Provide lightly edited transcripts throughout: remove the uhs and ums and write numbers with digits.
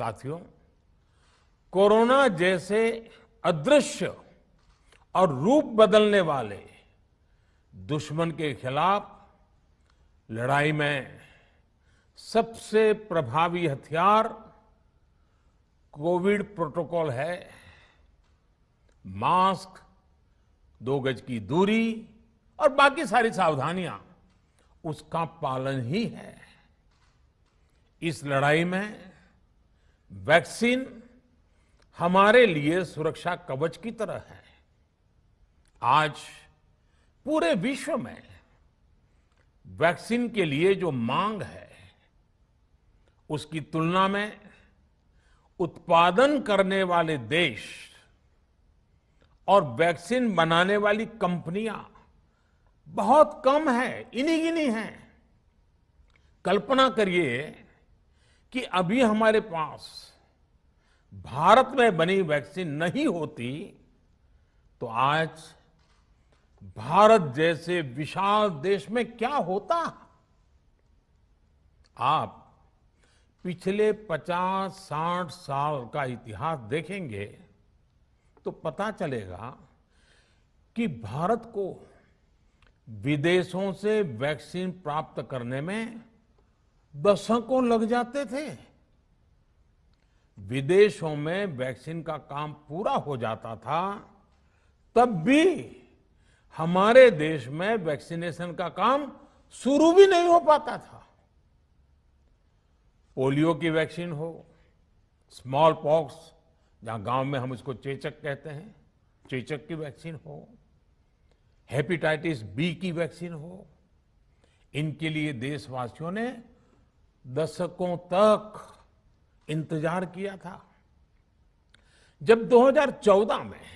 साथियों, कोरोना जैसे अदृश्य और रूप बदलने वाले दुश्मन के खिलाफ लड़ाई में सबसे प्रभावी हथियार कोविड प्रोटोकॉल है। मास्क, 2 गज की दूरी और बाकी सारी सावधानियां उसका पालन ही है। इस लड़ाई में वैक्सीन हमारे लिए सुरक्षा कवच की तरह है। आज पूरे विश्व में वैक्सीन के लिए जो मांग है, उसकी तुलना में उत्पादन करने वाले देश और वैक्सीन बनाने वाली कंपनियां बहुत कम है, इन्हीं गिनी हैं। कल्पना करिए कि अभी हमारे पास भारत में बनी वैक्सीन नहीं होती तो आज भारत जैसे विशाल देश में क्या होता। आप पिछले 50-60 साल का इतिहास देखेंगे तो पता चलेगा कि भारत को विदेशों से वैक्सीन प्राप्त करने में दशकों लग जाते थे। विदेशों में वैक्सीन का काम पूरा हो जाता था, तब भी हमारे देश में वैक्सीनेशन का काम शुरू भी नहीं हो पाता था। पोलियो की वैक्सीन हो, स्मॉल पॉक्स, जहां गांव में हम उसको चेचक कहते हैं, चेचक की वैक्सीन हो, हेपेटाइटिस बी की वैक्सीन हो, इनके लिए देशवासियों ने दशकों तक इंतजार किया था। जब 2014 में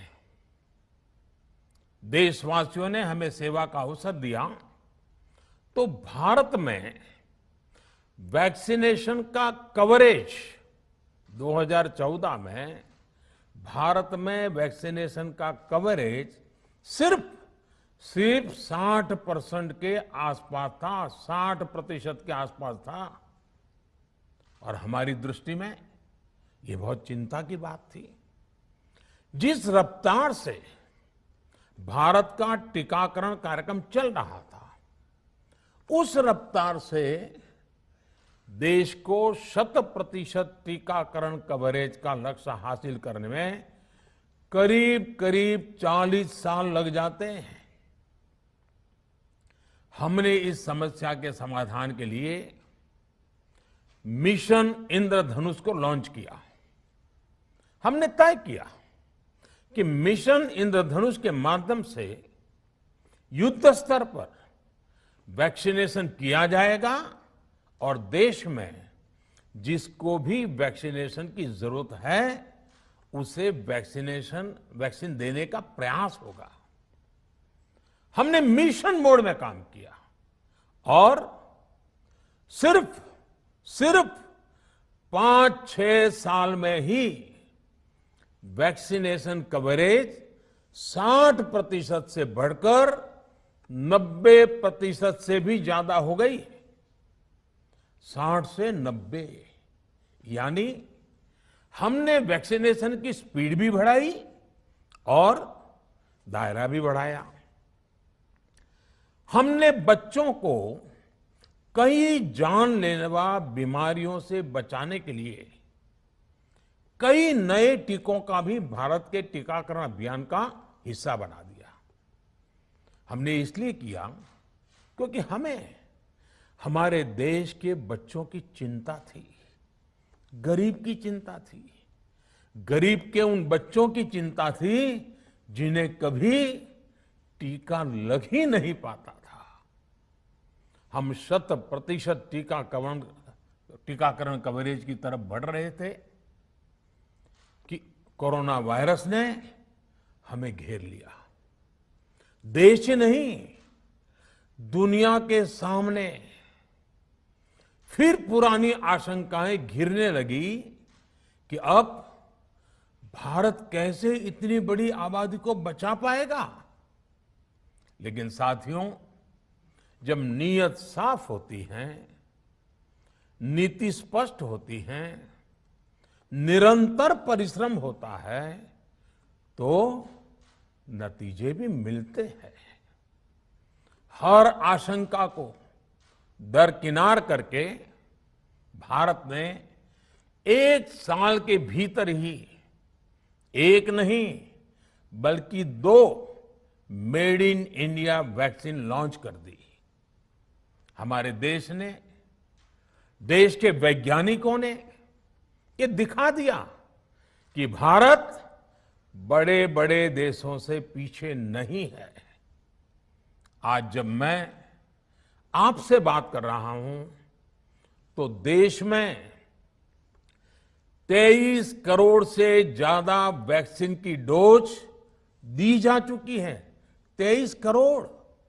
देशवासियों ने हमें सेवा का अवसर दिया तो भारत में वैक्सीनेशन का कवरेज 2014 में भारत में वैक्सीनेशन का कवरेज सिर्फ 60% के आसपास था, 60% के आसपास था। और हमारी दृष्टि में ये बहुत चिंता की बात थी। जिस रफ्तार से भारत का टीकाकरण कार्यक्रम चल रहा था, उस रफ्तार से देश को 100% टीकाकरण कवरेज का लक्ष्य हासिल करने में करीब करीब 40 साल लग जाते हैं। हमने इस समस्या के समाधान के लिए मिशन इंद्रधनुष को लॉन्च किया। हमने तय किया कि मिशन इंद्रधनुष के माध्यम से युद्ध स्तर पर वैक्सीनेशन किया जाएगा और देश में जिसको भी वैक्सीनेशन की जरूरत है उसे वैक्सीन देने का प्रयास होगा। हमने मिशन मोड में काम किया और सिर्फ 5-6 साल में ही वैक्सीनेशन कवरेज 60% से बढ़कर 90% से भी ज्यादा हो गई। 60 से 90, यानी हमने वैक्सीनेशन की स्पीड भी बढ़ाई और दायरा भी बढ़ाया। हमने बच्चों को कई जानलेवा बीमारियों से बचाने के लिए कई नए टीकों का भी भारत के टीकाकरण अभियान का हिस्सा बना दिया। हमने इसलिए किया क्योंकि हमें हमारे देश के बच्चों की चिंता थी, गरीब की चिंता थी, गरीब के उन बच्चों की चिंता थी जिन्हें कभी टीका लग ही नहीं पाता था। हम 100% टीकाकरण कवरेज की तरफ बढ़ रहे थे कि कोरोना वायरस ने हमें घेर लिया। देश ही नहीं, दुनिया के सामने फिर पुरानी आशंकाएं घिरने लगी कि अब भारत कैसे इतनी बड़ी आबादी को बचा पाएगा। लेकिन साथियों, जब नीयत साफ होती है, नीति स्पष्ट होती है, निरंतर परिश्रम होता है तो नतीजे भी मिलते हैं। हर आशंका को दरकिनार करके भारत ने 1 साल के भीतर ही एक नहीं बल्कि 2 made in India vaccine launch कर दी। हमारे देश ने, देश के वैज्ञानिकों ने ये दिखा दिया कि भारत बड़े बड़े देशों से पीछे नहीं है। आज जब मैं आपसे बात कर रहा हूं तो देश में 23 करोड़ से ज्यादा वैक्सीन की डोज दी जा चुकी है। 23 करोड़।